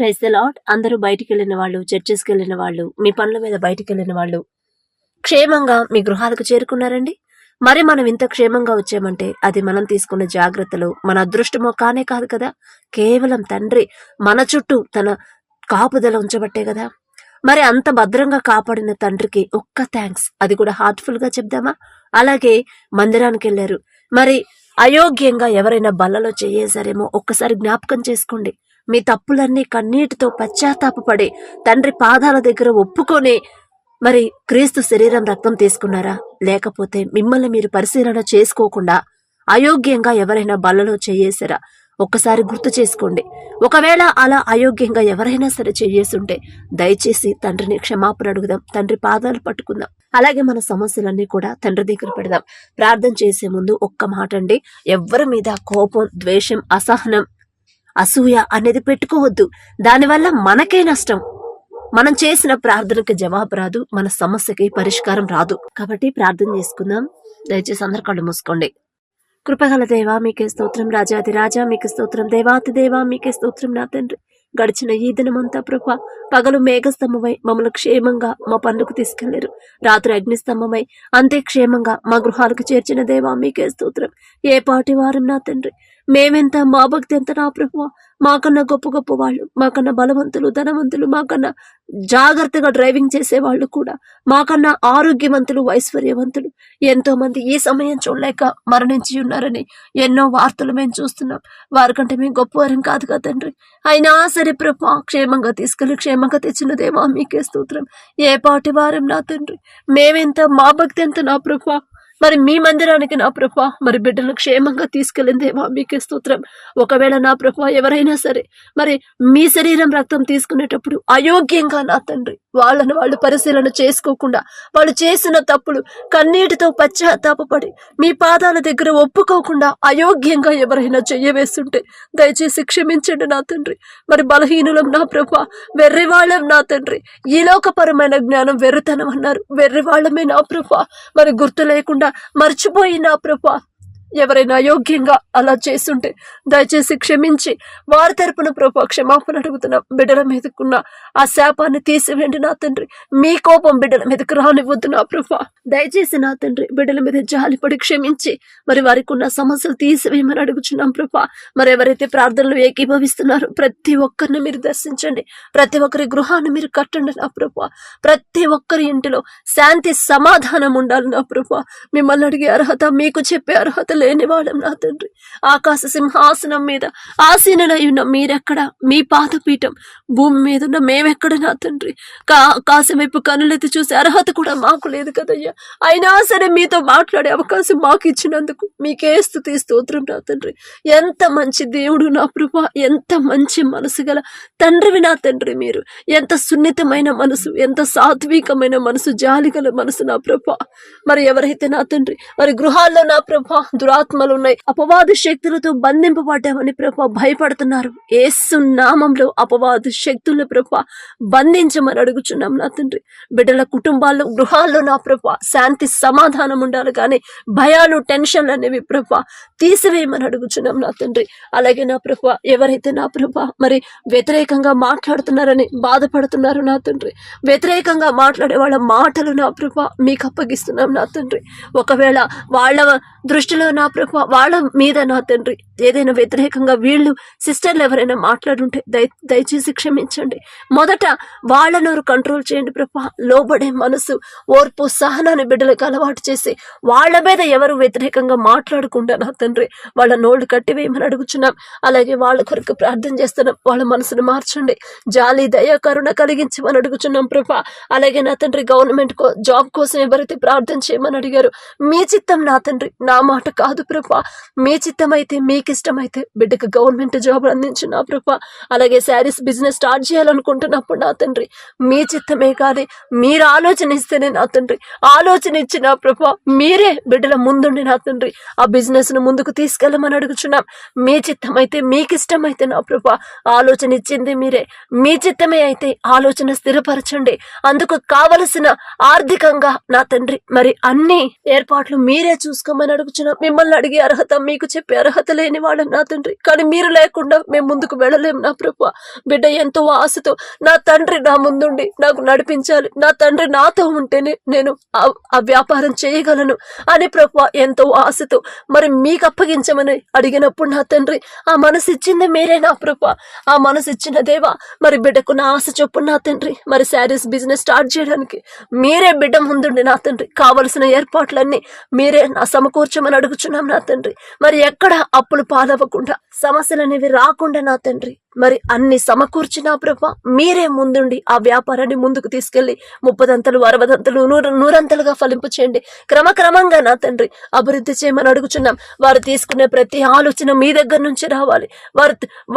Praise the lord. అందరూ బయటికి వెళ్ళిన వాళ్ళు, చర్చెస్కి వెళ్ళిన వాళ్ళు, మీ పనుల మీద బయటికి వెళ్ళిన వాళ్ళు క్షేమంగా మీ గృహాలకు చేరుకున్నారండి. మరి మనం ఇంత క్షేమంగా వచ్చామంటే అది మనం తీసుకున్న జాగ్రత్తలు, మన అదృష్టమో కానే కాదు కదా. కేవలం తండ్రి మన చుట్టూ తన కాపుదల ఉంచబట్టే కదా. మరి అంత భద్రంగా కాపాడిన తండ్రికి ఒక్క థ్యాంక్స్, అది కూడా హార్ట్ఫుల్ గా చెప్దామా. అలాగే మందిరానికి వెళ్ళారు, మరి అయోగ్యంగా ఎవరైనా బల్లలో చేయేశారేమో ఒక్కసారి జ్ఞాపకం చేసుకోండి. మీ తప్పులన్నీ కన్నీటితో పశ్చాత్తాపపడి తండ్రి పాదాల దగ్గర ఒప్పుకొని మరి క్రీస్తు శరీరం రక్తం తీసుకున్నారా? లేకపోతే మిమ్మల్ని మీరు పరిశీలన చేసుకోకుండా అయోగ్యంగా ఎవరైనా బల్లలో చేయేసారా? ఒక్కసారి గుర్తు చేసుకోండి. ఒకవేళ అలా అయోగ్యంగా ఎవరైనా సరే చేయేసుంటే దయచేసి తండ్రిని క్షమాపణ అడుగుదాం, తండ్రి పాదాలు పట్టుకుందాం. అలాగే మన సమస్యలన్నీ కూడా తండ్రి దగ్గర పెడదాం. ప్రార్థన చేసే ముందు ఒక్క మాట అండి, ఎవరి మీద కోపం, ద్వేషం, అసహనం, అసూయ అనేది పెట్టుకోవద్దు. దానివల్ల మనకే నష్టం. మనం చేసిన ప్రార్థనకి జవాబు రాదు, మన సమస్యకి పరిష్కారం రాదు. కాబట్టి ప్రార్థన చేసుకుందాం. దయచేసి అందరు కళ్ళు మూసుకోండి. కృపగల దేవా మీకే స్తోత్రం, రాజాది రాజా మీకే స్తోత్రం, దేవాతి దేవా మీకే స్తోత్రం. నా తండ్రి, గడిచిన ఈ దినమంతా ప్రభా పగలు మేఘస్తంభమై మమ్మల్ని క్షేమంగా మా పనులకు తీసుకెళ్లారు, రాత్రి అగ్నిస్తంభమై అంతే క్షేమంగా మా గృహాలకు చేర్చిన దేవా మీకే స్తోత్రం. ఏ పాటి వారం నా తండ్రి, మేమెంత, మా భక్తి ఎంత నా ప్రభువా. మాకన్నా గొప్ప గొప్ప వాళ్ళు, మాకన్నా బలవంతులు, ధనవంతులు, మాకన్నా జాగ్రత్తగా డ్రైవింగ్ చేసేవాళ్ళు కూడా, మాకన్నా ఆరోగ్యవంతులు, ఐశ్వర్యవంతులు ఎంతో మంది ఈ సమయం చూడలేక మరణించి ఉన్నారని ఎన్నో వార్తలు మేము చూస్తున్నాం. వారికంటే మేము గొప్పవారం కాదు కదా తండ్రి. అయినా సరే ప్రభా క్షేమంగా తీసుకెళ్లి క్షేమంగా తెచ్చిన దేవా మీకే స్తోత్రం. ఏ పాటి వారం నా తండ్రి, మేమెంత, మా భక్తి ఎంత నా ప్రభా. మరి మీ మందిరానికి నా ప్రభా మరి బిడ్డలను క్షేమంగా తీసుకెళ్ళిందేమో మీకే స్తోత్రం. ఒకవేళ నా ప్రభా ఎవరైనా సరే మరి మీ శరీరం రక్తం తీసుకునేటప్పుడు అయోగ్యంగా నా తండ్రి వాళ్ళను వాళ్ళు పరిశీలన చేసుకోకుండా వాళ్ళు చేసిన తప్పులు కన్నీటితో పశ్చాత్తాపపడి మీ పాదాల దగ్గర ఒప్పుకోకుండా అయోగ్యంగా ఎవరైనా చెయ్యవేస్తుంటే దయచేసి క్షమించండి నా తండ్రి. మరి బలహీనులం నా ప్రభా, వెర్రివాళ్ళం నా తండ్రి. ఈ లోకపరమైన జ్ఞానం వెర్రితనం అన్నారు, వెర్రివాళ్ళమే నా ప్రభా. మరి గుర్తు లేకుండా మర్చిపోయినా ప్రభా ఎవరైనా అయోగ్యంగా అలా చేస్తుంటే దయచేసి క్షమించి వారి తరపున ప్రభా క్షమాపణ అడుగుతున్నాం. బిడ్డల మీదకున్న ఆ శాపాన్ని తీసివేయండి నా తండ్రి. మీ కోపం బిడ్డల మీదకు రానివ్వద్దు నా ప్రభా. దయచేసి నా తండ్రి బిడ్డల మీద జాలిపడి క్షమించి మరి వారికి ఉన్న సమస్యలు తీసివేయమని అడుగుచున్నాం ప్రభా. మరి ఎవరైతే ప్రార్థనలు ఏకీభవిస్తున్నారో ప్రతి ఒక్కరిని మీరు దర్శించండి, ప్రతి ఒక్కరి గృహాన్ని మీరు కట్టండి నా ప్రభా. ప్రతి ఒక్కరి ఇంటిలో శాంతి సమాధానం ఉండాలి నా ప్రభా. మిమ్మల్ని అడిగే అర్హత, మీకు చెప్పే అర్హత లేని వాళ్ళం నా తండ్రి. ఆకాశ సింహాసనం మీద ఆసీనులై ఉన్న మీరెక్కడ, మీ పాదపీఠం భూమి మీద ఉన్న మేమెక్కడ నా తండ్రి. ఆకాశం వైపు కనులెత్తి చూసే అర్హత కూడా మాకు లేదు కదయ్యా. అయినా సరే మీతో మాట్లాడే అవకాశం మాకు ఇచ్చినందుకు మీకే స్తుతి స్తోత్రం నా తండ్రి. ఎంత మంచి దేవుడు నా ప్రభా, ఎంత మంచి మనసు గల తండ్రివి నా తండ్రి. మీరు ఎంత సున్నితమైన మనసు, ఎంత సాత్వికమైన మనసు, జాలి గల మనసు నా ప్రభా. మరి ఎవరైతే నా తండ్రి మరి గృహాల్లో నా ప్రభా దురాత్మలు ఉన్నాయి, అపవాద శక్తులతో బంధింపబడ్డామని ప్రభా భయపడుతున్నారు, యేసు నామంలో అపవాద శక్తులను ప్రభా బంధించమని అడుగుచున్నాం నా తండ్రి. బిడ్డల కుటుంబాల్లో, గృహాల్లో నా ప్రభా శాంతి సమాధానం ఉండాలి, కానీ భయాలు, టెన్షన్లు అనేవి ప్రభా తీసివేయమని అడుగుచున్నాం నా తండ్రి. అలాగే నా ప్రభా ఎవరైతే నా ప్రభా మరి వ్యతిరేకంగా మాట్లాడుతున్నారని బాధపడుతున్నారు నా తండ్రి, వ్యతిరేకంగా మాట్లాడే వాళ్ళ మాటలు నా ప్రభా మీకు అప్పగిస్తున్నాం నా తండ్రి. ఒకవేళ వాళ్ళ దృష్టిలో నా ప్రభా వాళ్ళ మీద నా తండ్రి ఏదైనా వ్యతిరేకంగా వీళ్ళు సిస్టర్లు ఎవరైనా మాట్లాడుంటే దయచేసి క్షమించండి. మొదట వాళ్ళ నోరు కంట్రోల్ చేయండి ప్రభా. లోబడే మనసు, ఓర్పు, సహనాన్ని బిడ్డలకు అలవాటు చేసి వాళ్ళ మీద ఎవరు వ్యతిరేకంగా మాట్లాడకుండా నా తండ్రి వాళ్ళ నోళ్ళు కట్టివేయమని అడుగుచున్నాం. అలాగే వాళ్ళ కొరకు ప్రార్థన చేస్తున్నాం. వాళ్ళ మనసును మార్చండి, జాలి, దయ, కరుణ కలిగించమని అడుగుచున్నాం ప్రభా. అలాగే నా తండ్రి గవర్నమెంట్ జాబ్ కోసం ఎవరైతే ప్రార్థన చేయమని అడిగారు, మీ చిత్తం నా తండ్రి, నా మాట కాదు ప్రభా. మీ చిత్తం అయితే, మీకు ఇష్టమైతే బిడ్డకు గవర్నమెంట్ జాబ్ అందించు నా ప్రభా. అలాగే శారీస్ బిజినెస్ స్టార్ట్ చేయాలనుకుంటున్నప్పుడు నా తండ్రి మీ చిత్తమే కానీ మీరు ఆలోచన ఇస్తేనే నా తండ్రి, ఆలోచన ఇచ్చిన ప్రభా మీరే బిడ్డల ముందుండి నా తండ్రి ఆ బిజినెస్ ను ముందుకు తీసుకెళ్ళమని అడుగుచున్నాం. మీ చిత్తం అయితే, మీకు ఇష్టమైతే నా ప్రభా ఆలోచన ఇచ్చింది మీరే. మీ చిత్తమే అయితే ఆలోచన స్థిరపరచండి. అందుకు కావలసిన ఆర్థికంగా నా తండ్రి మరి అన్ని ఏర్పాట్లు మీరే చూసుకోమని అడుగుచున్నాం. మిమ్మల్ని మమ్మల్ని అడిగే అర్హత, మీకు చెప్పే అర్హత లేని వాళ్ళం నా తండ్రి. కానీ మీరు లేకుండా మేము ముందుకు వెళ్ళలేం నా ప్రభు. బిడ్డ ఎంతో ఆశతో నా తండ్రి నా ముందుండి నాకు నడిపించాలి, నా తండ్రి నాతో ఉంటేనే నేను ఆ వ్యాపారం చేయగలను అని ప్రభు ఎంతో ఆశతో మరి మీకు అప్పగించమని అడిగినప్పుడు నా తండ్రి ఆ మనసు ఇచ్చింది మీరే నా ప్రభు. ఆ మనసు ఇచ్చిన దేవా మరి బిడ్డకు నా ఆశ చొప్పున నా తండ్రి మరి శారీస్ బిజినెస్ స్టార్ట్ చేయడానికి మీరే బిడ్డ ముందుండి నా తండ్రి కావలసిన ఏర్పాట్లన్నీ మీరే నా సమకూర్చమని అడుగుచున్నాం నా తండ్రి. మరి ఎక్కడ అప్పులు పాలవ్వకుండా, సమస్యలు అనేవి రాకుండా నా తండ్రి మరి అన్ని సమకూర్చిన ప్రభా మీరే ముందుండి ఆ వ్యాపారాన్ని ముందుకు తీసుకెళ్లి 30 60 100 ఫలింపు చేయండి. క్రమక్రమంగా నా తండ్రి అభివృద్ధి చేయమని అడుగుచున్నాం. వారు తీసుకునే ప్రతి ఆలోచన మీ దగ్గర నుంచి రావాలి.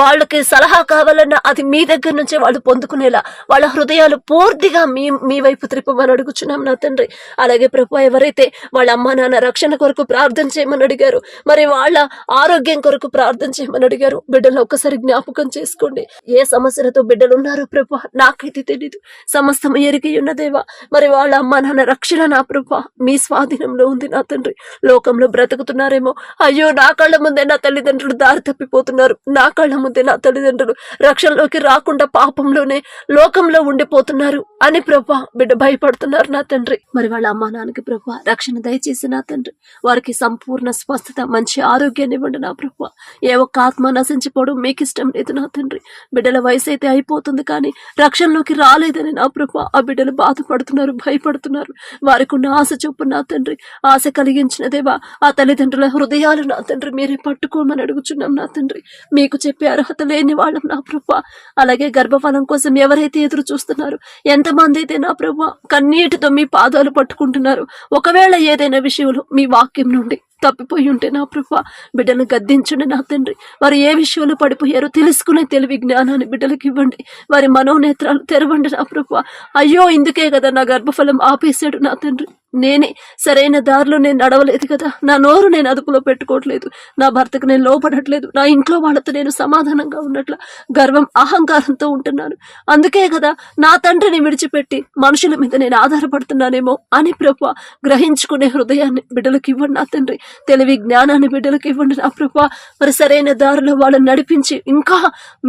వాళ్ళకి సలహా కావాలన్నా అది మీ దగ్గర నుంచే వాళ్ళు పొందుకునేలా వాళ్ళ హృదయాలు పూర్తిగా మీ వైపు త్రిప్పమని అడుగుచున్నాం నా తండ్రి. అలాగే ప్రభు ఎవరైతే వాళ్ళ అమ్మా నాన్న రక్షణ కొరకు ప్రార్థన చేయమని అడిగారు, మరి వాళ్ళ ఆరోగ్యం కొరకు ప్రార్థన చేయమని అడిగారు, బిడ్డలు ఒక్కసారి జ్ఞాపకం చేసుకోండి. ఏ సమస్యలతో బిడ్డలు ఉన్నారు ప్రభు నాకైతే తెలీదు, సమస్తం ఎరిగి ఉన్న దేవా. మరి వాళ్ళ అమ్మ నాన్న రక్షణ నా ప్రభు మీ స్వాధీనంలో ఉంది నా తండ్రి. లోకంలో బ్రతుకుతున్నారేమో, అయ్యో నా కళ్ళ ముందే నా తల్లిదండ్రులు దారి తప్పిపోతున్నారు, నా కళ్ళ ముందే నా తల్లిదండ్రులు రక్షణలోకి రాకుండా పాపంలోనే లోకంలో ఉండిపోతున్నారు అని ప్రభు బిడ్డ భయపడుతున్నారు నా తండ్రి. మరి వాళ్ళ అమ్మా నాన్నకి ప్రభు రక్షణ దయచేసి నా తండ్రి వారికి సంపూర్ణ స్వస్థత, మంచి ఆరోగ్యాన్ని ఇవ్వండి నా ప్రభు. ఏ ఒక్క ఆత్మ నశించిపోవడం మీకు ఇష్టం లేదు నా తండ్రి. బిడ్డల వయసు అయితే అయిపోతుంది కానీ రక్షణలోకి రాలేదని నా ప్రభు ఆ బిడ్డలు బాధపడుతున్నారు, భయపడుతున్నారు. వారికి ఉన్న ఆశ చొప్పున నా తండ్రి ఆశ కలిగించిన దేవా ఆ తల్లిదండ్రుల హృదయాలు నా తండ్రి మీరే పట్టుకోమని అడుగుచున్నాం నా తండ్రి. మీకు చెప్పే అర్హత లేని వాళ్ళం నా ప్రభు. అలాగే గర్భఫలం కోసం ఎవరైతే ఎదురు చూస్తున్నారు, ఎంతమంది అయితే నా ప్రభు కన్నీటితో మీ పాదాలు పట్టుకుంటున్నారు, ఒకవేళ ఏదైనా విషయంలో మీ వాక్యం నుండి తప్పిపోయి ఉంటే నా ప్రభు బిడ్డలను గద్దించండి నా తండ్రి. వారు ఏ విషయంలో పడిపోయారో తెలుసుకునే తెలివి జ్ఞానాన్ని బిడ్డలకు ఇవ్వండి. వారి మనోనేత్రాలు తెరవండి నా ప్రభు. అయ్యో ఇందుకే కదా నా గర్భఫలం ఆపేశాడు నా తండ్రి, నేనే సరైన దారిలో నేను నడవలేదు కదా, నా నోరు నేను అదుపులో పెట్టుకోవట్లేదు, నా భర్తకు నేను లోపడట్లేదు, నా ఇంట్లో వాళ్ళతో నేను సమాధానంగా ఉన్నట్ల గర్వం అహంకారంతో ఉంటున్నాను, అందుకే కదా నా తండ్రిని విడిచిపెట్టి మనుషుల మీద నేను ఆధారపడుతున్నానేమో అని ప్రభు గ్రహించుకునే హృదయాన్ని బిడ్డలకు ఇవ్వండి నా తండ్రి. తెలివి జ్ఞానాన్ని బిడ్డలకు ఇవ్వండి నా ప్రభు. మరి సరైన దారిలో వాళ్ళని నడిపించి ఇంకా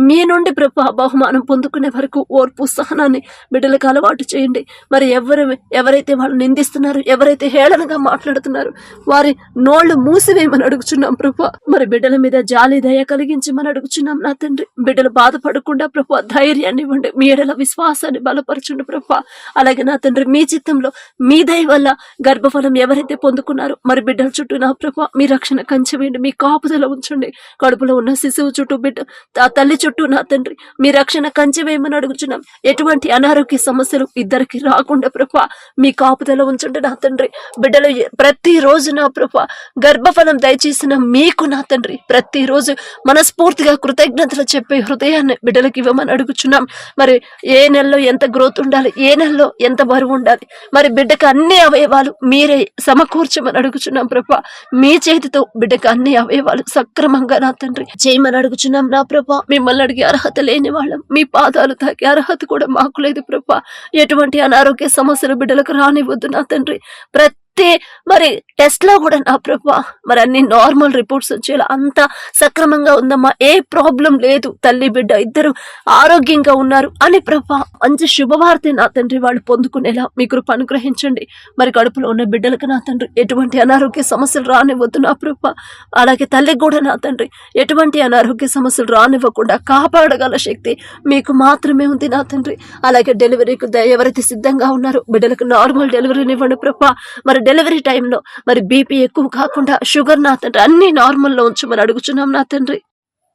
మీ నుండి ప్రభు బహుమానం పొందుకునే వరకు ఓర్పు సహనాన్ని బిడ్డలకు అలవాటు చేయండి. మరి ఎవరైతే వాళ్ళు నిందిస్తున్నారు, ఎవరైతే హేళనగా మాట్లాడుతున్నారు, వారి నోళ్లు మూసివేయమని అడుగుచున్నాం ప్రభు. మరి బిడ్డల మీద జాలి దయ కలిగించమని అడుగుచున్నాం నా తండ్రి. బిడ్డలు బాధపడకుండా ప్రభు ధైర్యాన్ని ఇవ్వండి, మీ ఎడల విశ్వాసాన్ని బలపరచండి ప్రభు. అలాగే నా తండ్రి మీ చిత్తంలో మీ దయ వల్ల గర్భఫలం ఎవరైతే పొందుకున్నారో మరి బిడ్డల చుట్టూ నా ప్రభు మీ రక్షణ కంచె వేయండి, మీ కాపుదల ఉంచండి. కడుపులో ఉన్న శిశువు చుట్టూ బిడ్డ ఆ తల్లి చుట్టూ నా తండ్రి మీ రక్షణ కంచె వేయమని అడుగుచున్నాం. ఎటువంటి అనారోగ్య సమస్యలు ఇద్దరికి రాకుండా ప్రభు మీ కాపుదల ఉంచండి నా తండ్రి. బిడ్డలు ప్రతిరోజు నా ప్రభు గర్భఫలం దయచేసిన మీకు నా తండ్రి ప్రతిరోజు మనస్ఫూర్తిగా కృతజ్ఞతలు చెప్పే హృదయాన్ని బిడ్డలకు ఇవ్వమని అడుగుచున్నాం. మరి ఏ నెలలో ఎంత గ్రోత్ ఉండాలి, ఏ నెలలో ఎంత బరువు ఉండాలి, మరి బిడ్డకు అన్ని అవయవాలు మీరే సమకూర్చమని అడుగుచున్నాం ప్రభా. మీ చేతితో బిడ్డకు అన్ని అవయవాలు సక్రమంగా నా తండ్రి చేయమని అడుగుచున్నాం నా ప్రభా. మిమ్మల్ని అడిగే అర్హత లేని వాళ్ళం, మీ పాదాలు తాకే అర్హత కూడా మాకు లేదు ప్రభా. ఎటువంటి అనారోగ్య సమస్యలు బిడ్డలకు రానివద్దు నా తండ్రి. మరి టెస్ట్ లో కూడా నా ప్రభా మరి అన్ని నార్మల్ రిపోర్ట్స్ వచ్చేలా అంత సక్రమంగా ఉందమ్మా, ఏ ప్రాబ్లం లేదు, తల్లి బిడ్డ ఇద్దరు ఆరోగ్యంగా ఉన్నారు అని ప్రభా మంచి శుభవార్త నా తండ్రి వాళ్ళు పొందుకునేలా మీ కృప అనుగ్రహించండి. మరి కడుపులో ఉన్న బిడ్డలకు నా తండ్రి ఎటువంటి అనారోగ్య సమస్యలు రానివ్వద్దు నా ప్రభా. అలాగే తల్లికి కూడా నా తండ్రి ఎటువంటి అనారోగ్య సమస్యలు రానివ్వకుండా కాపాడగల శక్తి మీకు మాత్రమే ఉంది నా తండ్రి. అలాగే డెలివరీకి ఎవరైతే సిద్ధంగా ఉన్నారో బిడ్డలకు నార్మల్ డెలివరీని ఇవ్వండి ప్రభా. మరి డెలివరీ టైంలో మరి బీపీ ఎక్కువ కాకుండా షుగర్ నా తండ్రి అన్ని నార్మల్లో ఉంచమని అడుగుచున్నాం నా తండ్రి.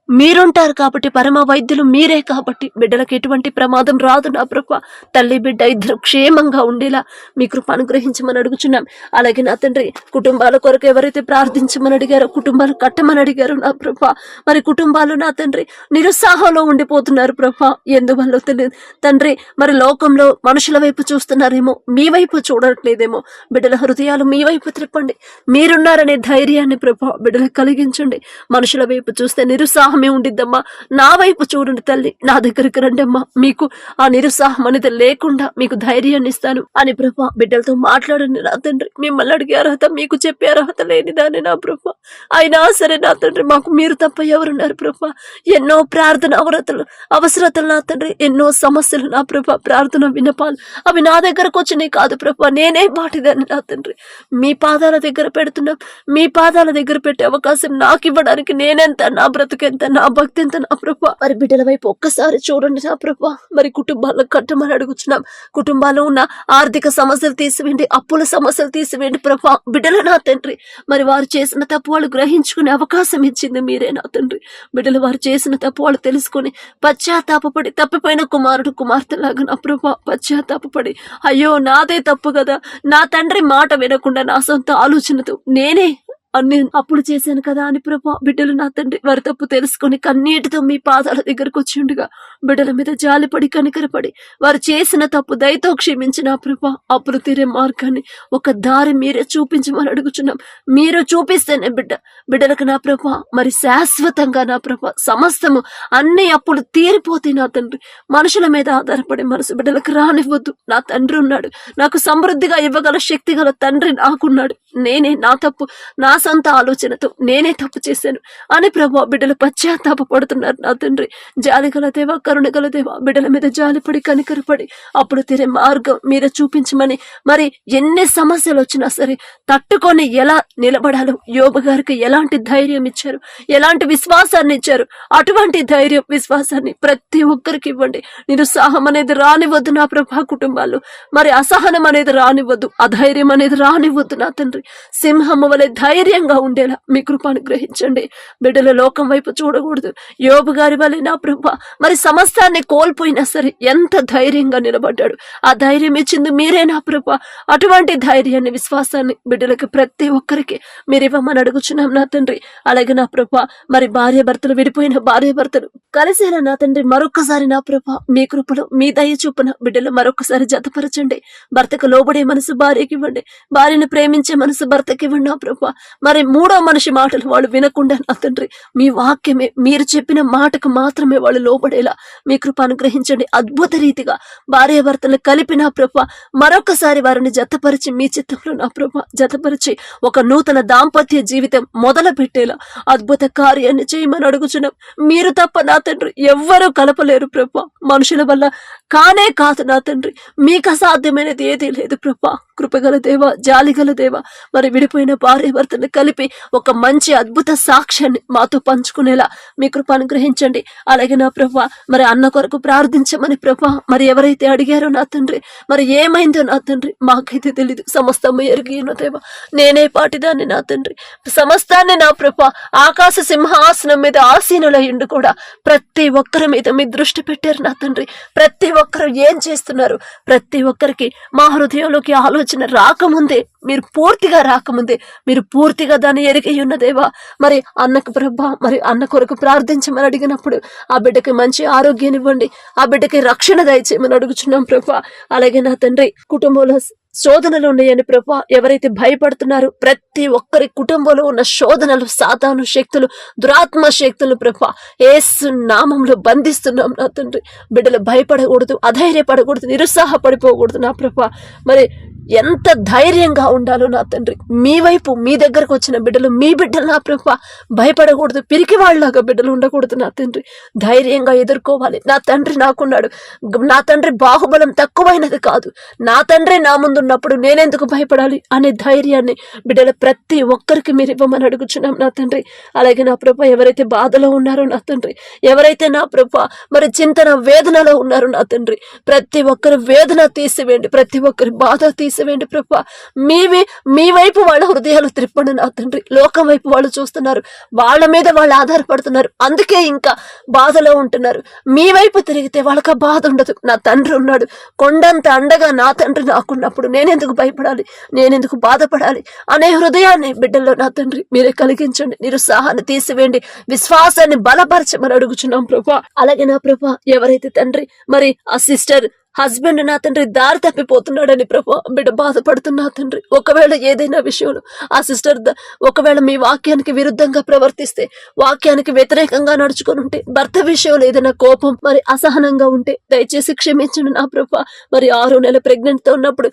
మీరుంటారు కాబట్టి, పరమ వైద్యులు మీరే కాబట్టి బిడ్డలకు ఎటువంటి ప్రమాదం రాదు నా ప్రభా. తల్లి బిడ్డ ఇద్దరు క్షేమంగా ఉండేలా మీ కృప అనుగ్రహించమని అడుగుచున్నాం. అలాగే నా తండ్రి కుటుంబాల కొరకు ఎవరైతే ప్రార్థించమని అడిగారో, కుటుంబాలు కట్టమని అడిగారు నా ప్రభా. మరి కుటుంబాలు నా తండ్రి నిరుత్సాహంలో ఉండిపోతున్నారు ప్రభా. ఎందువల్ల తెలియదు తండ్రి. మరి లోకంలో మనుషుల వైపు చూస్తున్నారేమో, మీ వైపు చూడట్లేదేమో. బిడ్డల హృదయాలు మీ వైపు త్రిప్పండి. మీరున్నారనే ధైర్యాన్ని ప్రభా బిడ్డలకు కలిగించండి. మనుషుల వైపు చూస్తే నిరుత్సాహం నిరుత్సాహమే ఉండిద్దమ్మా. నా వైపు చూడండి తల్లి, నా దగ్గరికి రండి అమ్మా, మీకు ఆ నిరుత్సాహం అనేది లేకుండా మీకు ధైర్యాన్ని ఇస్తాను అని ప్రభా బిడ్డలతో మాట్లాడండి నా తండ్రి. మిమ్మల్ని అడిగే అర్హత, మీకు చెప్పే అర్హత లేనిదాన్ని నా ప్రభా. అయినా సరే నా తండ్రి, మాకు మీరు తప్ప ఎవరున్నారు ప్రభా? ఎన్నో ప్రార్థన అవసరతలు నా తండ్రి, ఎన్నో సమస్యలు నా ప్రభా, ప్రార్థన విన్నపాలు అవి నా దగ్గరకు వచ్చినాయి కాదు ప్రభా, నేనే వాటిదాన్ని నా తండ్రి. మీ పాదాల దగ్గర పెడుతున్నాం. మీ పాదాల దగ్గర పెట్టే అవకాశం నాకు ఇవ్వడానికి నేనెంత, నా బ్రతుకెంత, నా భక్తి ఎంత నా ప్రభా. మరి బిడ్డల వైపు ఒక్కసారి చూడండి నా ప్రభా. మరి కుటుంబాల్లో కట్టమని అడుగుతున్నాం. కుటుంబాల్లో ఉన్న ఆర్థిక సమస్యలు తీసివేయండి, అప్పుల సమస్యలు తీసివేయండి ప్రభా. బిడ్డలు నా తండ్రి, మరి వారు చేసిన తప్పు వాళ్ళు గ్రహించుకునే అవకాశం ఇచ్చింది మీరే నా తండ్రి. బిడ్డలు వారు చేసిన తప్పు వాళ్ళు తెలుసుకొని పశ్చాత్తాపపడి, తప్పిపోయిన కుమారుడు కుమార్తెలాగా నా ప్రభా పశ్చాత్తాపపడి, అయ్యో నాదే తప్పు కదా, నా తండ్రి మాట వినకుండా నా సొంత ఆలోచనతో నేనే అన్ని అప్పుడు చేశాను కదా అని ప్రభా బిడ్డలు నా తండ్రి వారి తప్పు తెలుసుకొని కన్నీటితో మీ పాదాల దగ్గరకు వచ్చి ఉండగా బిడ్డల మీద జాలిపడి కనికరపడి వారు చేసిన తప్పు దయతో క్షమించిన ప్రభా అప్పులు తీరే మార్గాన్ని ఒక దారి మీరే చూపించమని అడుగుచున్నాం. మీరు చూపిస్తేనే బిడ్డలకు నా ప్రభా మరి శాశ్వతంగా నా ప్రభా సమస్తము అన్ని అప్పులు తీరిపోతాయి నా తండ్రి. మనుషుల మీద ఆధారపడే మనసు బిడ్డలకు రానివ్వద్దు. నా తండ్రి ఉన్నాడు, నాకు సమృద్ధిగా ఇవ్వగల శక్తి గల తండ్రి నాకున్నాడు. నేనే నా తప్పు, నా సొంత ఆలోచనతో నేనే తప్పు చేశాను అని ప్రభా బిడ్డలు పశ్చాత్తాపడుతున్నారు నా తండ్రి. జాలిగల దేవా, కరుణగల దేవా, బిడ్డల మీద జాలిపడి కనికరపడి అప్పుడు తీరే మార్గం మీరే చూపించమని, మరి ఎన్ని సమస్యలు వచ్చినా సరే తట్టుకొని ఎలా నిలబడాలో యోబు గారికి ఎలాంటి ధైర్యం ఇచ్చారు, ఎలాంటి విశ్వాసాన్ని ఇచ్చారు, అటువంటి ధైర్యం విశ్వాసాన్ని ప్రతి ఒక్కరికి ఇవ్వండి. నిరుత్సాహం అనేది రానివద్దు నా ప్రభా కుటుంబాల్లో, మరి అసహనం అనేది రానివ్వద్దు, అధైర్యం అనేది రానివ్వద్దు నా తండ్రి. సింహము వలె ధైర్యంగా ఉండేలా మీ కృపను గ్రహించండి. బిడ్డల లోకం వైపు చూడకూడదు. యోబు గారి వలె నా ప్రభా మరి సమస్తాన్ని కోల్పోయినా సరే ఎంత ధైర్యంగా నిలబడ్డాడు. ఆ ధైర్యం ఇచ్చింది మీరే నా ప్రభా. అటువంటి ధైర్యాన్ని, విశ్వాసాన్ని బిడ్డలకు ప్రతి ఒక్కరికి మీరు ఇవ్వమని అడుగుచున్నాం నా తండ్రి. అలాగే నా ప్రభా మరి భార్య భర్తలు, విడిపోయిన భార్య భర్తలు కలిసేలా నా తండ్రి మరొక్కసారి నా ప్రభా మీ కృపలో మీ దయ చూపున బిడ్డలు మరొకసారి జతపరచండి. భర్తకు లోబడే మనసు భార్యకి ఇవ్వండి, భార్యను ప్రేమించే మనసు భర్తకి ఇవ్వండి నా ప్రభా. మరి మూడో మనిషి మాటలు వాళ్ళు వినకుండా నా తండ్రి మీ వాక్యమే, మీరు చెప్పిన మాటకు మాత్రమే వాళ్ళు లోబడేలా మీ కృప అనుగ్రహించండి. అద్భుత రీతిగా భార్య భర్తలు కలిపి నా ప్రభా మరొకసారి వారిని జతపరిచి మీ చిత్తంలో నా ప్రభా జతపరిచి ఒక నూతన దాంపత్య జీవితం మొదలు పెట్టేలా అద్భుత కార్యాన్ని చేయమని అడుగుచున్నాం. మీరు తప్ప నా తండ్రి ఎవ్వరూ కలపలేరు ప్రభా. మనుషుల వల్ల కానే కాదు నా తండ్రి, మీకు అసాధ్యమైనది ఏదీ లేదు ప్రభా. కృపగల దేవ, జాలిగల దేవ, మరి విడిపోయిన భార్య భర్తను కలిపి ఒక మంచి అద్భుత సాక్ష్యాన్ని మాతో పంచుకునేలా మీ కృప అనుగ్రహించండి. అలాగే నా ప్రభా మరి అన్న కొరకు ప్రార్థించమని ప్రభా మరి ఎవరైతే అడిగారో నా తండ్రి, మరి ఏమైందో నా తండ్రి మాకైతే తెలీదు, సమస్తము ఎరిగిన దేవ, నేనే పాటిదాన్ని నా తండ్రి. సమస్తాన్ని నా ప్రభా ఆకాశ సింహాసనం మీద ఆసీనులయ్యుండి కూడా ప్రతి ఒక్కరి మీద మీ దృష్టి పెట్టారు నా తండ్రి. ప్రతి ఒక్కరు ఏం చేస్తున్నారు, ప్రతి ఒక్కరికి మా హృదయంలోకి ఆలోచన రాకముందే, మీరు పూర్తిగా రాకముందే మీరు పూర్తిగా దాన్ని ఎరిగి ఉన్న దేవా. మరి అన్నకు ప్రభా మరి అన్న కొరకు ప్రార్థించమని అడిగినప్పుడు ఆ బిడ్డకి మంచి ఆరోగ్యాన్ని ఇవ్వండి, ఆ బిడ్డకి రక్షణ దయచేయమని అడుగుచున్నాం ప్రభా. అలాగే నా తండ్రి కుటుంబంలో శోధనలు ఉన్నాయని ప్రభా ఎవరైతే భయపడుతున్నారో ప్రతి ఒక్కరి కుటుంబంలో ఉన్న శోధనలు, సాతాను శక్తులు, దురాత్మ శక్తులు ప్రభా యేసు నామంలో బంధిస్తున్నాం నా తండ్రి. బిడ్డలు భయపడకూడదు, అధైర్యపడకూడదు, నిరుత్సాహపడిపోకూడదు నా ప్రభా. మరి ఎంత ధైర్యంగా ఉండాలో నా తండ్రి. మీ వైపు మీ దగ్గరకు వచ్చిన బిడ్డలు, మీ బిడ్డలు నా ప్రభా భయపడకూడదు, పిరికి వాళ్ళలాగా బిడ్డలు ఉండకూడదు నా తండ్రి. ధైర్యంగా ఎదుర్కోవాలి. నా తండ్రి నాకున్నాడు, నా తండ్రి బాహుబలం తక్కువైనది కాదు, నా తండ్రి నా ముందున్నప్పుడు నేనెందుకు భయపడాలి అనే ధైర్యాన్ని బిడ్డలు ప్రతి ఒక్కరికి మీరు ఇవ్వమని అడుగుచున్నాం నా తండ్రి. అలాగే నా ప్రభా ఎవరైతే బాధలో ఉన్నారో నా తండ్రి, ఎవరైతే నా ప్రభా మరి చింతన వేదనలో ఉన్నారో నా తండ్రి, ప్రతి ఒక్కరి వేదన తీసివేయండి, ప్రతి ఒక్కరి బాధ తీసివేయండి ప్రభా. మీ వైపు వాళ్ళ హృదయాలు త్రిప్పండి నా తండ్రి. లోకం వైపు వాళ్ళు చూస్తున్నారు, వాళ్ళ మీద వాళ్ళు ఆధారపడుతున్నారు, అందుకే ఇంకా బాధలో ఉంటున్నారు. మీ వైపు తిరిగితే వాళ్ళకి బాధ ఉండదు. నా తండ్రి ఉన్నాడు, కొండంత అండగా నా తండ్రి నాకున్నప్పుడు నేనెందుకు భయపడాలి, నేనెందుకు బాధపడాలి అనే హృదయాన్ని బిడ్డల్లో నా తండ్రి మీరే కలిగించండి. నిరుత్సాహాన్ని తీసివేయండి, విశ్వాసాన్ని బలపరచమని అడుగుచున్నాం ప్రభా. అలాగే నా ప్రభా ఎవరైతే తండ్రి మరి ఆ సిస్టర్ హస్బెండ్ నా తండ్రి దారి తప్పిపోతున్నాడని ప్రభా బిడ్డ బాధపడుతున్నా తండ్రి. ఒకవేళ ఏదైనా విషయంలో ఆ సిస్టర్ ఒకవేళ మీ వాక్యానికి విరుద్ధంగా ప్రవర్తిస్తే, వాక్యానికి వ్యతిరేకంగా నడుచుకొని ఉంటే, భర్త విషయంలో ఏదైనా కోపం మరి అసహనంగా ఉంటే దయచేసి క్షమించండి నా ప్రభా. మరి 6వ నెల ప్రెగ్నెంట్ తో ఉన్నప్పుడు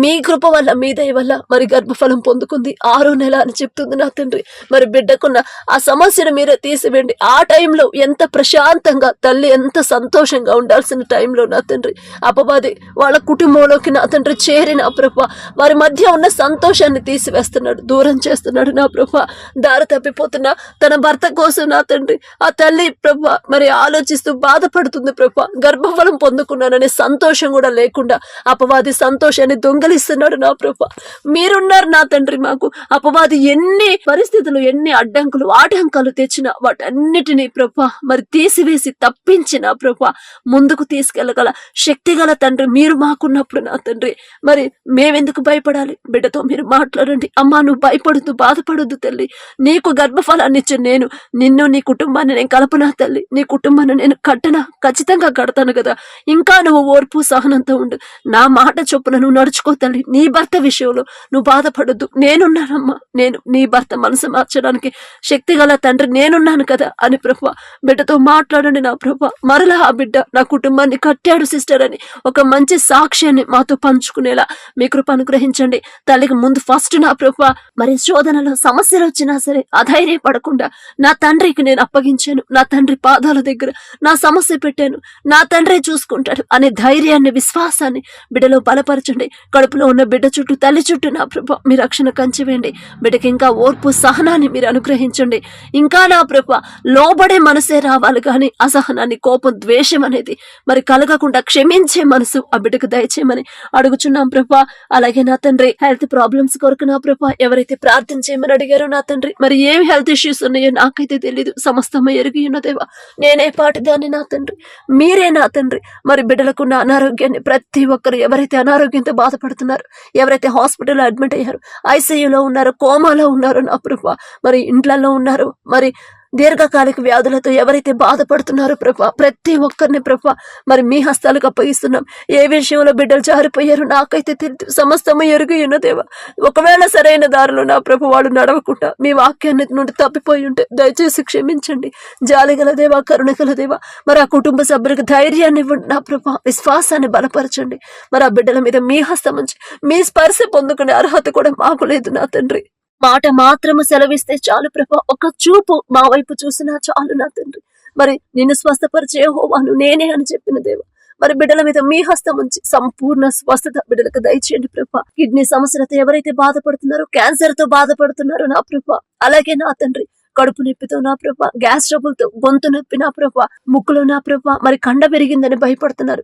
మీ కృప వల్ల, మీ దయ వల్ల మరి గర్భఫలం పొందుకుంది. 6వ నెల అని చెప్తుంది నా తండ్రి. మరి బిడ్డకున్న ఆ సమస్యను మీరే తీసివేయండి. ఆ టైంలో ఎంత ప్రశాంతంగా తల్లి ఎంత సంతోషంగా ఉండాల్సిన టైంలో నా తండ్రి అపవాది వాళ్ళ కుటుంబంలోకి నా తండ్రి చేరి నా ప్రభా వారి మధ్య ఉన్న సంతోషాన్ని తీసివేస్తున్నాడు, దూరం చేస్తున్నాడు నా ప్రభా. దారి తప్పిపోతున్న తన భర్త కోసం నా తండ్రి ఆ తల్లి ప్రభా మరి ఆలోచిస్తూ బాధపడుతుంది ప్రభా. గర్భఫలం పొందుకున్నాననే సంతోషం కూడా లేకుండా అపవాది సంతోషాన్ని దొంగలిస్తున్నాడు నా ప్రభా. మీరున్నారు నా తండ్రి మాకు. అపవాది ఎన్ని పరిస్థితులు, ఎన్ని అడ్డంకులు, ఆటంకాలు తెచ్చినా వాటన్నిటినీ ప్రభా మరి తీసివేసి తప్పించిన ప్రభా ముందుకు తీసుకెళ్లగల శక్తి గల తండ్రి మీరు మాకున్నప్పుడు నా తండ్రి మరి మేమెందుకు భయపడాలి? బిడ్డతో మీరు మాట్లాడండి. అమ్మా నువ్వు భయపడుతూ బాధపడొద్దు తల్లి. నీకు గర్భఫలాన్ని ఇచ్చే నేను నిన్ను నీ కుటుంబాన్ని నేను కలపనా తల్లి? నీ కుటుంబాన్ని నేను కట్టనా? ఖచ్చితంగా కడతాను కదా. ఇంకా నువ్వు ఓర్పు సహనంతో ఉండు. నా మాట చొప్పున నువ్వు నడుచుకో తల్లి. నీ భర్త విషయంలో నువ్వు బాధపడొద్దు. నేనున్నానమ్మా. నేను నీ భర్త మనసు మార్చడానికి శక్తి గల తండ్రి నేనున్నాను కదా అని ప్రభా బిడ్డతో మాట్లాడండి నా ప్రభా. మరలా ఆ బిడ్డ నా కుటుంబాన్ని కట్టాడు సిస్టర్ అని ఒక మంచి సాక్ష్యాన్ని మాతో పంచుకునేలా మీ కృప అనుగ్రహించండి. తల్లికి ముందు ఫస్ట్ నా ప్రభా మరి శోధనలో సమస్యలు వచ్చినా సరే అధైర్యపడకుండా నా తండ్రికి నేను అప్పగించాను, నా తండ్రి పాదాల దగ్గర నా సమస్య పెట్టాను, నా తండ్రి చూసుకుంటాడు అనే ధైర్యాన్ని, విశ్వాసాన్ని బిడ్డలో బలపరచండి. కడుపులో ఉన్న బిడ్డ చుట్టూ, తల్లి చుట్టూ నా ప్రభా మీ రక్షణ కంచివేయండి. బిడ్డకి ఇంకా ఓర్పు సహనాన్ని మీరు అనుగ్రహించండి. ఇంకా నా ప్రభా లోబడే మనసే రావాలి కానీ అసహనాన్ని, కోపం, ద్వేషం అనేది మరి కలగకుండా క్షమించే మనసు ఆ బిడ్డకు దయచేయమని అడుగుచున్నాం ప్రభా. అలాగే నా తండ్రి హెల్త్ ప్రాబ్లమ్స్ కొరకు నా ప్రభా ఎవరైతే ప్రార్థన చేయమని అడిగారో నా తండ్రి మరి ఏమి హెల్త్ ఇష్యూస్ ఉన్నాయో నాకైతే తెలీదు, సమస్తమ ఎరిగి ఉన్నదేవా. నేనే పాటిదాన్ని నా తండ్రి, మీరే నా తండ్రి. మరి బిడ్డలకున్న అనారోగ్యాన్ని ప్రతి ఒక్కరు ఎవరైతే అనారోగ్యంతో బాధపడుతున్నారు, ఎవరైతే హాస్పిటల్లో అడ్మిట్ అయ్యారు, ఐసీయూలో ఉన్నారు, కోమాలో ఉన్నారు నా ప్రభా, మరి ఇంట్లలో ఉన్నారు, మరి దీర్ఘకాలిక వ్యాధులతో ఎవరైతే బాధపడుతున్నారో ప్రభా ప్రతి ఒక్కరిని ప్రభా మరి మీ హస్తాలకు అప్పగిస్తున్నాం. ఏ విషయంలో బిడ్డలు జారిపోయారో నాకైతే తెలియదు, సమస్తము ఎరుగు ఉన్నదేవా. ఒకవేళ సరైన దారిలో నా ప్రభు వాళ్ళు నడవకుండా మీ వాక్యాన్ని నుండి తప్పిపోయి ఉంటే దయచేసి క్షమించండి. జాలిగల దేవా, కరుణగల దేవా, మరి ఆ కుటుంబ సభ్యులకు ధైర్యాన్ని ఇవ్వండి నా ప్రభా, విశ్వాసాన్ని బలపరచండి. మరి ఆ బిడ్డల మీద మీ హస్తం ఉంచి మీ స్పర్శ పొందుకునే అర్హత కూడా మాకు లేదు నా తండ్రి. మాట మాత్రము సెలవిస్తే చాలు ప్రభా, ఒక చూపు మా వైపు చూసినా చాలు నా తండ్రి. మరి నిన్ను స్వస్థపరిచే యెహోవాను నేనే అని చెప్పిన దేవ మరి బిడ్డల మీద మీ హస్తం ఉంచి సంపూర్ణ స్వస్థత బిడ్డలకు దయచేయండి ప్రభా. కిడ్నీ సమస్యలతో ఎవరైతే బాధపడుతున్నారో, క్యాన్సర్ తో బాధపడుతున్నారో నా ప్రభా, అలాగే నా తండ్రి కడుపు నొప్పితో నా ప్రభా, గ్యాస్ ట్రబుల్తో, గొంతు నొప్పి నా ప్రభా, ముక్కులో నా ప్రభా మరి కండ పెరిగిందని భయపడుతున్నారు,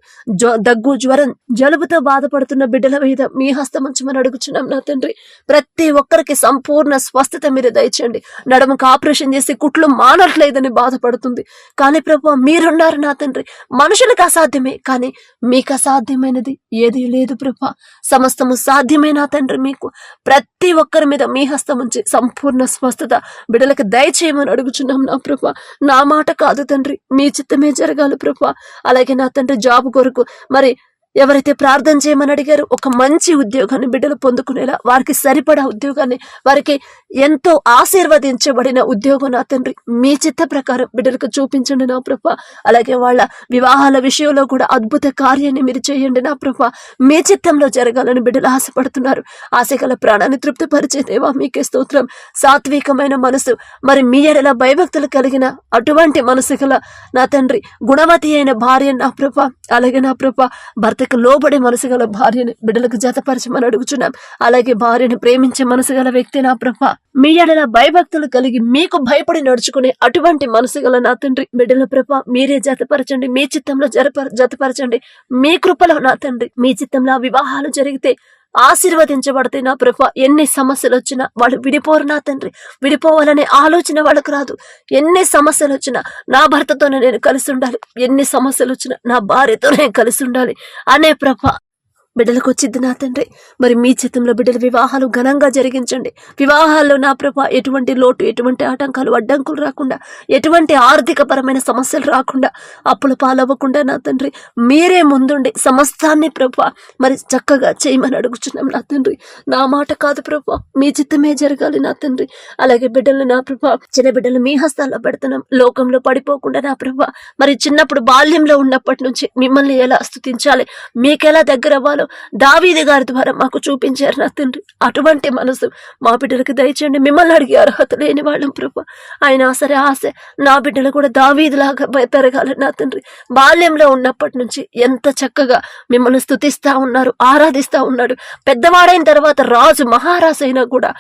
దగ్గు, జ్వరం, జలుబుతో బాధపడుతున్న బిడ్డల మీద మీ హస్తం ఉంచమని అడుగుచున్నాం నా తండ్రి. ప్రతి ఒక్కరికి సంపూర్ణ స్వస్థత మీరు దయచేయండి. నడుముకు ఆపరేషన్ చేసి కుట్లు మానట్లేదని బాధపడుతుంది, కానీ ప్రభా మీరున్నారు నా తండ్రి. మనుషులకు అసాధ్యమే కానీ మీకు అసాధ్యమైనది ఏది లేదు ప్రభా. సమస్తము సాధ్యమే నా తండ్రి మీకు. ప్రతి ఒక్కరి మీద మీ హస్తం ఉంచి సంపూర్ణ స్వస్థత బిడ్డలకు దయచేయమని అడుగుచున్నాం నా ప్రభా. నా మాట కాదు తండ్రి, మీ చిత్తమే జరగాలి ప్రభా. అలాగే నా తండ్రి జాబ్ కొరకు మరి ఎవరైతే ప్రార్థన చేయమని అడిగారో ఒక మంచి ఉద్యోగాన్ని బిడ్డలు పొందుకునేలా, వారికి సరిపడా ఉద్యోగాన్ని, వారికి ఎంతో ఆశీర్వదించబడిన ఉద్యోగం నా తండ్రి మీ చిత్త ప్రకారం బిడ్డలకు చూపించండి నా ప్రభా. అలాగే వాళ్ళ వివాహాల విషయంలో కూడా అద్భుత కార్యాన్ని మీరు చేయండి నా ప్రభా. మీ చిత్తంలో జరగాలని బిడ్డలు ఆశపడుతున్నారు. ఆశగల ప్రాణాన్ని తృప్తిపరిచే దేవా మీకే స్తోత్రం. సాత్వికమైన మనసు, మరి మీ ఎడల భయభక్తులు కలిగిన అటువంటి మనసు గల నా తండ్రి గుణవతి అయిన భార్య నా ప్రభా. అలాగే నా ప్రభా భర్త లోబడే మనసు గల భార్యని బిడ్డలకు జతపరచమని అడుగుచున్నాం. అలాగే భార్యను ప్రేమించే మనసు గల వ్యక్తి నా ప్రభా, మీ ఎడల భయభక్తులు కలిగి మీకు భయపడి నడుచుకునే అటువంటి మనసు గల నా తండ్రి బిడ్డల ప్రభా మీరే జతపరచండి. మీ చిత్తంలో జతపరచండి. మీ కృపలో నా తండ్రి మీ చిత్తంలో వివాహాలు జరిగితే ఆశీర్వదించబడితే నా ప్రభా, ఎన్ని సమస్యలు వచ్చినా వాళ్ళు విడిపోరు నా తండ్రి. విడిపోవాలనే ఆలోచన వాళ్ళకు రాదు. ఎన్ని సమస్యలు వచ్చినా నా భర్తతోనే నేను కలిసి ఉండాలి, ఎన్ని సమస్యలు వచ్చినా నా భార్యతోనే కలిసి ఉండాలి అనే ప్రభా బిడ్డలకు వచ్చింది నా తండ్రి. మరి మీ చిత్తంలో బిడ్డల వివాహాలు ఘనంగా జరిగించండి. వివాహాల్లో నా ప్రభా ఎటువంటి లోటు, ఎటువంటి ఆటంకాలు, అడ్డంకులు రాకుండా, ఎటువంటి ఆర్థిక పరమైన సమస్యలు రాకుండా, అప్పుల పాలవ్వకుండా నా తండ్రి మీరే ముందుండి సమస్తాన్ని ప్రభా మరి చక్కగా చేయమని అడుగుచున్నాం నా తండ్రి. నా మాట కాదు ప్రభా, మీ చిత్తమే జరగాలి నా తండ్రి. అలాగే బిడ్డలు నా ప్రభా, చిన్న బిడ్డలు మీ హస్తాల్లో పెడుతున్నాం. లోకంలో పడిపోకుండా నా ప్రభా మరి చిన్నప్పుడు బాల్యంలో ఉన్నప్పటి నుంచి మిమ్మల్ని ఎలా స్తుతించాలి, మీకెలా దగ్గర అవ్వాలో దావీదు గారి ద్వారా మాకు చూపించారు నా తండ్రి. అటువంటి మనసు మా బిడ్డలకు దయచేయండి. మిమ్మల్ని అడిగే అర్హత లేని వాళ్ళం ప్రభా. అయినా సరే ఆశ నా బిడ్డలు కూడా దావీదులాగా పెరగాలి నా తండ్రి. బాల్యంలో ఉన్నప్పటి నుంచి ఎంత చక్కగా మిమ్మల్ని స్తుతిస్తా ఉన్నారు, ఆరాధిస్తా ఉన్నాడు. పెద్దవాడైన తర్వాత రాజు మహారాజు అయినా కూడా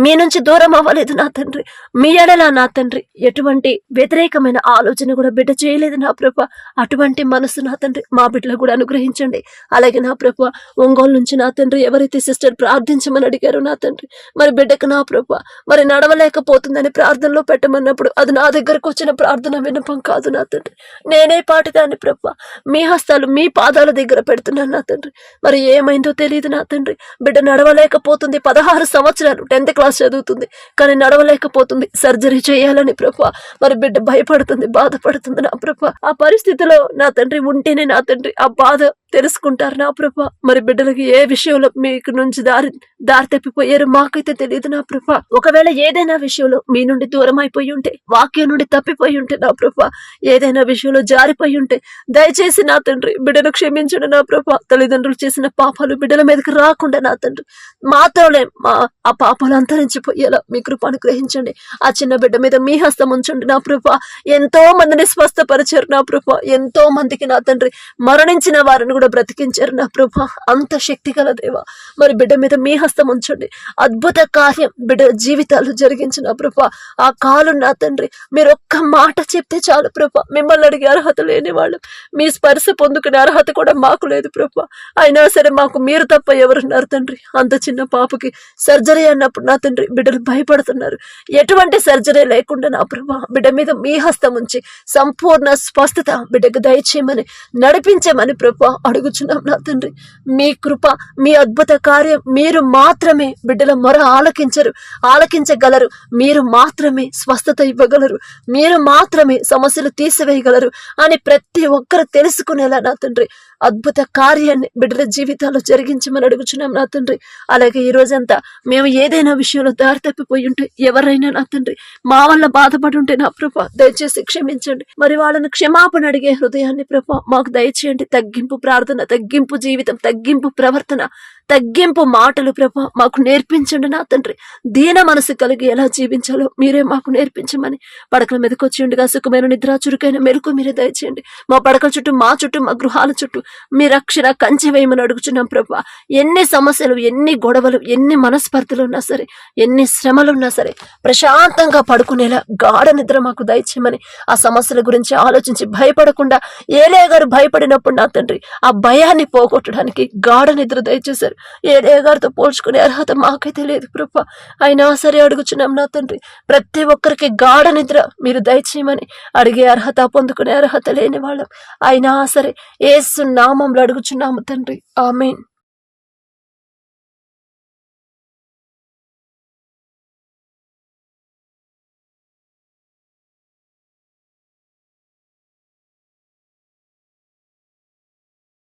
మీ నుంచి దూరం అవ్వలేదు నా తండ్రి. మీ ఎడల నా తండ్రి ఎటువంటి వ్యతిరేకమైన ఆలోచన కూడా బిడ్డ చేయలేదు నా ప్రభా. అటువంటి మనసు నా తండ్రి మా బిడ్డలు కూడా అనుగ్రహించండి. అలాగే నా ప్రభా ఒంగోలు నుంచి నా తండ్రి ఎవరైతే సిస్టర్ ప్రార్థించమని అడిగారో నా తండ్రి, మరి బిడ్డకు నా ప్రభా మరి నడవలేకపోతుందని ప్రార్థనలో పెట్టమన్నప్పుడు అది నా దగ్గరకు వచ్చిన ప్రార్థన విన్నపం కాదు నా తండ్రి. నేనే పాటిదాన్ని ప్రభా, మీ హస్తాలు మీ పాదాల దగ్గర పెడుతున్నాను నా తండ్రి. మరి ఏమైందో తెలియదు నా తండ్రి. బిడ్డ నడవలేకపోతుంది, 16 సంవత్సరాలు 10th క్లాస్ చదువుతుంది, కానీ నడవలేకపోతుంది. సర్జరీ చేయాలని ప్రభా మరి బిడ్డ భయపడుతుంది, బాధపడుతుంది నా ప్రభా. ఆ పరిస్థితిలో నా తండ్రి ఉంటేనే నా తండ్రి ఆ బాధ తెలుసుకుంటారు నా ప్రభా. మరి బిడ్డలకి ఏ విషయంలో మీకు నుంచి దారి తప్పిపోయారు మాకైతే తెలియదు నా ప్రభా. ఒకవేళ ఏదైనా విషయంలో మీ నుండి దూరం అయిపోయి ఉంటే, వాక్యం నుండి తప్పిపోయి ఉంటే నా ప్రభా, ఏదైనా విషయంలో జారిపోయి ఉంటే దయచేసి నా తండ్రి బిడ్డను క్షమించండి నా ప్రభా. తల్లిదండ్రులు చేసిన పాపాలు బిడ్డల మీదకి రాకుండా నా తండ్రి మాత్రమే ఆ పాపాలు అంతరించిపోయేలా మీ కృప అనుగ్రహించండి. ఆ చిన్న బిడ్డ మీద మీ హస్తం ఉంచండి నా ప్రభా. ఎంతో మందిని స్వస్థపరిచారు నా ప్రభా. ఎంతో మందికి నా తండ్రి మరణించిన వారిని కూడా బ్రతికించారు నా ప్రభా. అంత శక్తి గల దేవా, మరి బిడ్డ మీద మీ హస్తం ఉంచండి. అద్భుత కార్యం బిడ్డ జీవితాలు జరిగించిన ప్రభా. ఆ కాలు నా తండ్రి మీరు ఒక్క మాట చెప్తే చాలు ప్రభా. మిమ్మల్ని అడిగే అర్హత లేని వాళ్ళు, మీ స్పర్శ పొందుకునే అర్హత కూడా మాకు లేదు ప్రభా. అయినా సరే మాకు మీరు తప్ప ఎవరున్నారు తండ్రి. అంత చిన్న పాపకి సర్జరీ అన్నప్పుడు నా తండ్రి బిడ్డలు భయపడుతున్నారు. ఎటువంటి సర్జరీ లేకుండా నా ప్రభా బిడ్డ మీద మీ హస్తం ఉంచి సంపూర్ణ స్వస్థత బిడ్డకు దయచేయమని నడిపించమని ప్రభా అడుగుచున్నాం నా తండ్రి. మీ కృప, మీ అద్భుత కార్యం మీరు మాత్రమే బిడ్డల మొర ఆలకించగలరు. మీరు మాత్రమే స్వస్థత ఇవ్వగలరు. మీరు మాత్రమే సమస్యలు తీసివేయగలరు అని ప్రతి ఒక్కరు తెలుసుకునేలా నా తండ్రి అద్భుత కార్యాన్ని బిడ్డల జీవితాల్లో జరిగించమని అడుగుచున్నాం నా తండ్రి. అలాగే ఈ రోజంతా మేము ఏదైనా విషయంలో దారి తప్పిపోయి ఉంటే, ఎవరైనా నా తండ్రి మా వల్ల బాధపడి ఉంటే నా ప్రభా దయచేసి క్షమించండి. మరి వాళ్ళని క్షమాపణ అడిగే హృదయాన్ని ప్రభా మాకు దయచేయండి. తగ్గింపు ప్రార్థన, తగ్గింపు జీవితం, తగ్గింపు ప్రవర్తన, తగ్గింపు మాటలు ప్రభా మాకు నేర్పించండి నా తండ్రి. దీన మనసు కలిగి ఎలా జీవించాలో మీరే మాకు నేర్పించమని పడకల మీదకి వచ్చి ఉండగా సుఖమైన నిద్ర, చురుకైన మెలకు మీరే దయచేయండి. మా పడకల చుట్టూ, మా చుట్టూ, మా గృహాల చుట్టూ మీ రక్షణ కంచె వేయమని అడుగుచున్నాం ప్రభా. ఎన్ని సమస్యలు, ఎన్ని గొడవలు, ఎన్ని మనస్పర్ధలు ఉన్నా సరే, ఎన్ని శ్రమలున్నా సరే ప్రశాంతంగా పడుకునేలా గాఢ నిద్ర మాకు దయచేయమని, ఆ సమస్యల గురించి ఆలోచించి భయపడకుండా ఏలియా గారు భయపడినప్పుడు నా తండ్రి ఆ భయాన్ని పోగొట్టడానికి గాఢ నిద్ర దయచేశారు. ఏలియా గారితో పోల్చుకునే అర్హత మాకైతే లేదు ప్రభా. అయినా సరే అడుగుచున్నాం నా తండ్రి ప్రతి ఒక్కరికి గాఢ నిద్ర మీరు దయచేయమని, అడిగే అర్హత పొందుకునే అర్హత లేని వాళ్ళం అయినా సరే యేసు నామములో అడుగుచున్నాము తండ్రి. ఆమేన్.